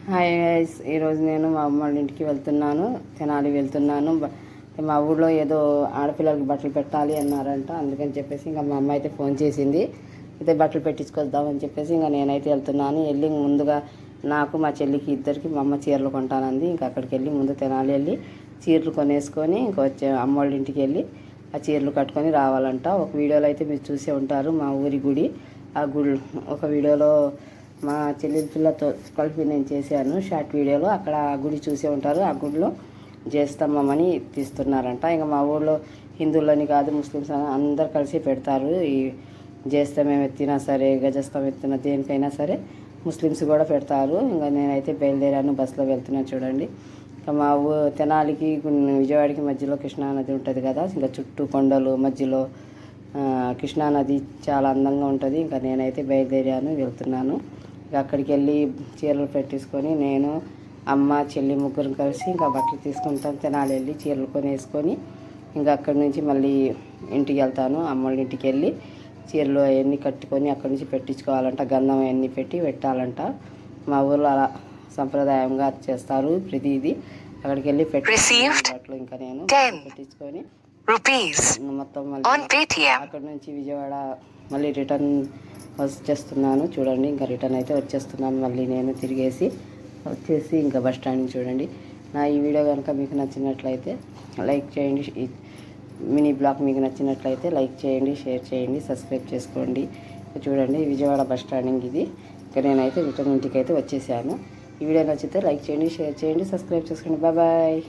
Hi guys, ఈరోజు నేను మా అమ్మ వాళ్ళ ఇంటికి వెళ్తున్నాను. తెనాలి వెళ్తున్నాను. మా ఊళ్ళో ఏదో ఆడపిల్లలకి బట్టలు పెట్టాలి అన్నారంట. అందుకని చెప్పేసి ఇంకా మా అమ్మ అయితే ఫోన్ చేసింది. అయితే బట్టలు పెట్టించుకొద్దామని చెప్పేసి ఇంకా నేనైతే వెళ్తున్నాను. వెళ్ళి ముందుగా నాకు మా చెల్లికి ఇద్దరికి మా అమ్మ చీరలు కొంటానంది. ఇంకా అక్కడికి వెళ్ళి ముందు తెనాలి వెళ్ళి చీరలు కొనేసుకొని ఇంకా వచ్చే అమ్మ వాళ్ళ ఇంటికి వెళ్ళి ఆ చీరలు కట్టుకొని రావాలంట. ఒక వీడియోలో అయితే మీరు చూసే ఉంటారు మా ఊరి గుడి. ఆ గుడి ఒక వీడియోలో మా చెల్లెల పిల్లతో కలిపి నేను చేశాను షార్ట్ వీడియోలో. అక్కడ ఆ గుడి చూసే ఉంటారు. ఆ గుడిలో జ్యేష్ఠమ్మని తీస్తున్నారంట. ఇంకా మా ఊళ్ళో హిందువులని కాదు, ముస్లిమ్స్ అని అందరు కలిసి పెడతారు. ఈ జ్యేష్ఠం ఎత్తినా సరే, గజస్థం ఎత్తినా, దేనికైనా సరే ముస్లిమ్స్ కూడా పెడతారు. ఇంకా నేనైతే బయలుదేరాను, బస్సులో వెళ్తున్నాను చూడండి. ఇంకా మా తెనాలికి విజయవాడకి మధ్యలో కృష్ణానది ఉంటుంది కదా. ఇంకా చుట్టూ కొండలు మధ్యలో కృష్ణానది చాలా అందంగా ఉంటుంది. ఇంకా నేనైతే బయలుదేరాను, వెళ్తున్నాను. అక్కడికి వెళ్ళి చీరలు పెట్టేసుకొని నేను అమ్మ చెల్లి ముగ్గురు కలిసి ఇంకా బట్టలు తీసుకుంటాను. తెనాలి వెళ్ళి చీరలు కొనేసుకొని ఇంకా అక్కడి నుంచి మళ్ళీ ఇంటికి వెళ్తాను. అమ్మ వాళ్ళ ఇంటికి వెళ్ళి చీరలు అవన్నీ కట్టుకొని అక్కడి నుంచి పెట్టించుకోవాలంట. గంధం అవన్నీ పెట్టి పెట్టాలంట. మా ఊళ్ళో అలా సంప్రదాయంగా చేస్తారు ప్రతిదీ. అక్కడికి వెళ్ళి బట్టలు ఇంకా నేను పెట్టించుకొని మొత్తం మళ్ళీ అక్కడి నుంచి విజయవాడ మళ్ళీ రిటర్న్ వచ్చేస్తున్నాను చూడండి. ఇంకా రిటర్న్ అయితే వచ్చేస్తున్నాను మళ్ళీ నేను తిరిగేసి వచ్చేసి ఇంకా బస్ స్టాండ్ చూడండి. నా ఈ వీడియో కనుక మీకు నచ్చినట్లయితే లైక్ చేయండి. మినీ బ్లాగ్ మీకు నచ్చినట్లయితే లైక్ చేయండి, షేర్ చేయండి, సబ్స్క్రైబ్ చేసుకోండి. చూడండి విజయవాడ బస్ స్టాండింగ్ ఇది. ఇంకా నేనైతే రిటర్న్ ఇంటికి అయితే వచ్చేసాను. ఈ వీడియో నచ్చితే లైక్ చేయండి, షేర్ చేయండి, సబ్స్క్రైబ్ చేసుకోండి. Bye bye.